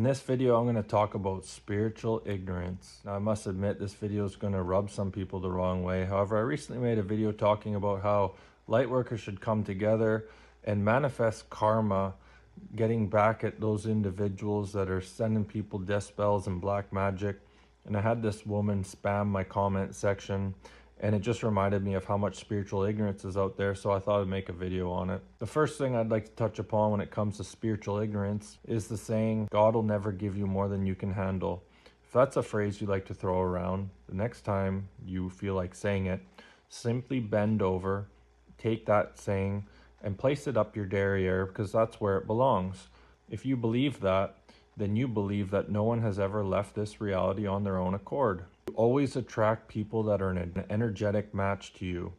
In this video, I'm going to talk about spiritual ignorance. Now, I must admit this video is going to rub some people the wrong way. However, I recently made a video talking about how light workers should come together and manifest karma, getting back at those individuals that are sending people death spells and black magic. And I had this woman spam my comment section, and it just reminded me of how much spiritual ignorance is out there, so I thought I'd make a video on it. The first thing I'd like to touch upon when it comes to spiritual ignorance is the saying, God will never give you more than you can handle. If that's a phrase you like to throw around, the next time you feel like saying it, simply bend over, take that saying, and place it up your derriere, because that's where it belongs. If you believe that, then you believe that no one has ever left this reality on their own accord. You always attract people that are an energetic match to you.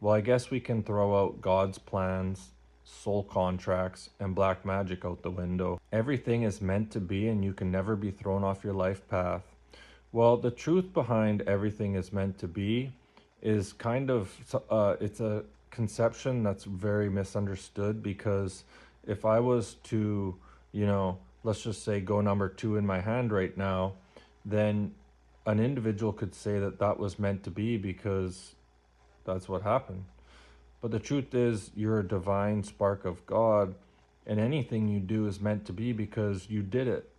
Well, I guess we can throw out God's plans, soul contracts, and black magic out the window. Everything is meant to be, and you can never be thrown off your life path. Well, the truth behind everything is meant to be is kind of, it's a conception that's very misunderstood, because if I was to, let's just say go number 2 in my hand right now, then an individual could say that that was meant to be because that's what happened. But the truth is, you're a divine spark of God, and anything you do is meant to be because you did it.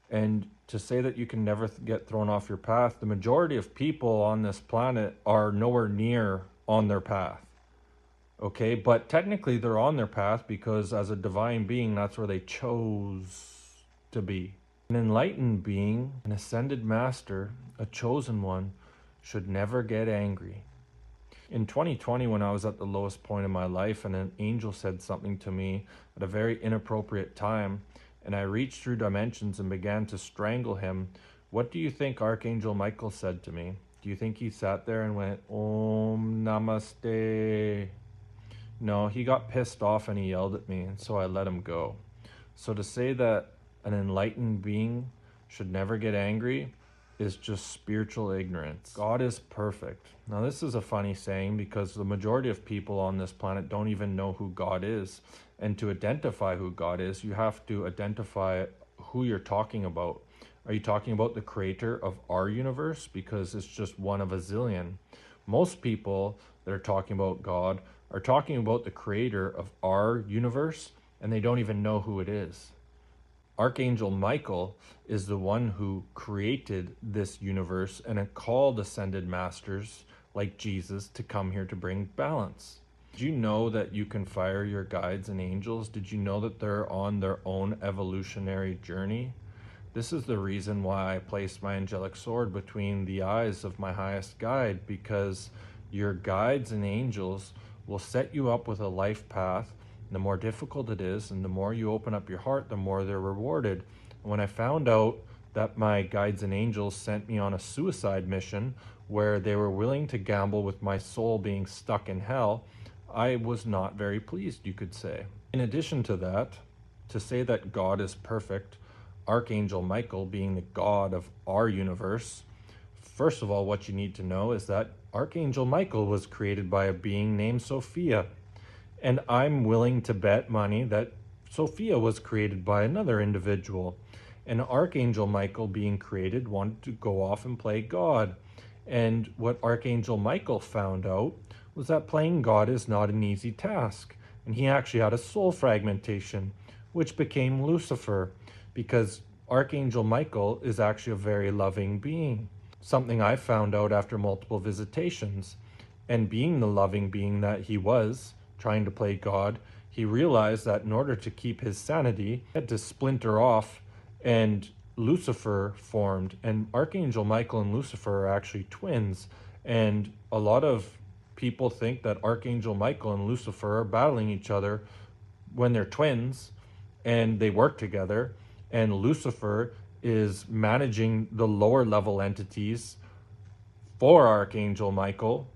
And to say that you can never get thrown off your path, the majority of people on this planet are nowhere near on their path. Okay, but technically they're on their path because as a divine being, that's where they chose to be. An enlightened being, an ascended master, a chosen one, should never get angry. In 2020, when I was at the lowest point in my life and an angel said something to me at a very inappropriate time, and I reached through dimensions and began to strangle him, what do you think Archangel Michael said to me? Do you think he sat there and went, Om Namaste? No, he got pissed off and he yelled at me, and so I let him go. So to say that an enlightened being should never get angry is just spiritual ignorance. God is perfect. Now, this is a funny saying because the majority of people on this planet don't even know who God is. And to identify who God is, you have to identify who you're talking about. Are you talking about the creator of our universe? Because it's just one of a zillion. Most people that are talking about God are talking about the creator of our universe, and they don't even know who it is. Archangel Michael is the one who created this universe and called ascended masters like Jesus to come here to bring balance. Did you know that you can fire your guides and angels? Did you know that they're on their own evolutionary journey? This is the reason why I placed my angelic sword between the eyes of my highest guide, because your guides and angels will set you up with a life path. The more difficult it is, and the more you open up your heart, the more they're rewarded. And when I found out that my guides and angels sent me on a suicide mission where they were willing to gamble with my soul being stuck in hell, I was not very pleased, you could say. In addition to that, to say that God is perfect, Archangel Michael being the God of our universe, first of all, what you need to know is that Archangel Michael was created by a being named Sophia. And I'm willing to bet money that Sophia was created by another individual. And Archangel Michael being created wanted to go off and play God. And what Archangel Michael found out was that playing God is not an easy task. And he actually had a soul fragmentation, which became Lucifer, because Archangel Michael is actually a very loving being. Something I found out after multiple visitations. And being the loving being that he was, trying to play God, he realized that in order to keep his sanity, he had to splinter off, and Lucifer formed. And Archangel Michael and Lucifer are actually twins. And a lot of people think that Archangel Michael and Lucifer are battling each other when they're twins and they work together. And Lucifer is managing the lower level entities for Archangel Michael,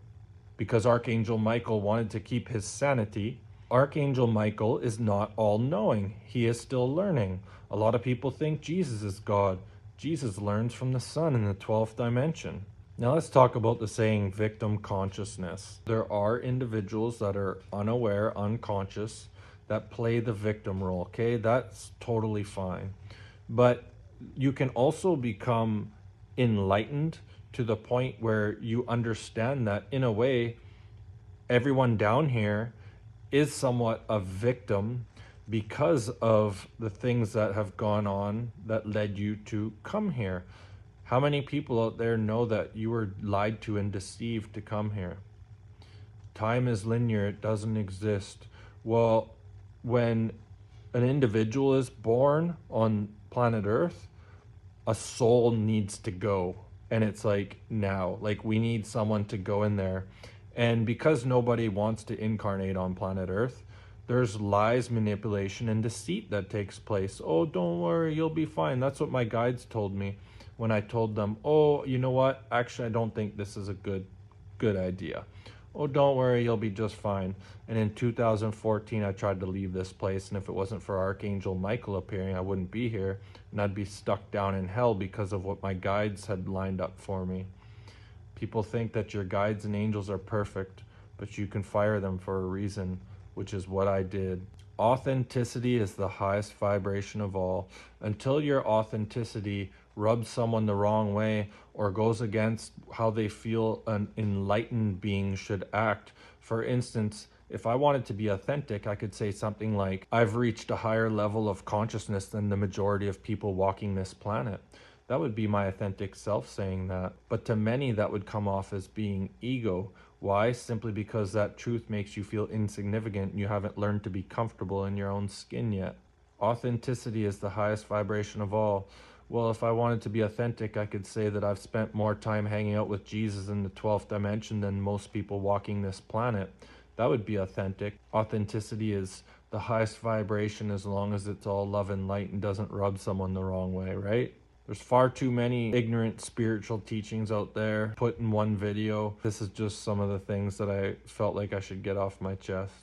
because Archangel Michael wanted to keep his sanity. Archangel Michael is not all-knowing. He is still learning. A lot of people think Jesus is God. Jesus learns from the sun in the 12th dimension. Now let's talk about the saying victim consciousness. There are individuals that are unaware, unconscious, that play the victim role, okay? That's totally fine. But you can also become enlightened to the point where you understand that, in a way, everyone down here is somewhat a victim because of the things that have gone on that led you to come here. How many people out there know that you were lied to and deceived to come here? Time is linear, it doesn't exist. Well, when an individual is born on planet Earth, a soul needs to go. And it's like now, like we need someone to go in there. And because nobody wants to incarnate on planet Earth, there's lies, manipulation, and deceit that takes place. Oh, don't worry, you'll be fine. That's what my guides told me when I told them, oh, you know what? Actually, I don't think this is a good idea. Oh, don't worry, you'll be just fine. And in 2014, I tried to leave this place, and if it wasn't for Archangel Michael appearing, I wouldn't be here, and I'd be stuck down in hell because of what my guides had lined up for me. People think that your guides and angels are perfect, but you can fire them for a reason, which is what I did. Authenticity is the highest vibration of all. Until your authenticity rubs someone the wrong way or goes against how they feel an enlightened being should act. For instance, if I wanted to be authentic, I could say something like, I've reached a higher level of consciousness than the majority of people walking this planet. That would be my authentic self saying that. But to many, that would come off as being ego. Why? Simply because that truth makes you feel insignificant and you haven't learned to be comfortable in your own skin yet. Authenticity is the highest vibration of all. Well, if I wanted to be authentic, I could say that I've spent more time hanging out with Jesus in the 12th dimension than most people walking this planet. That would be authentic. Authenticity is the highest vibration as long as it's all love and light and doesn't rub someone the wrong way, right? There's far too many ignorant spiritual teachings out there put in one video. This is just some of the things that I felt like I should get off my chest.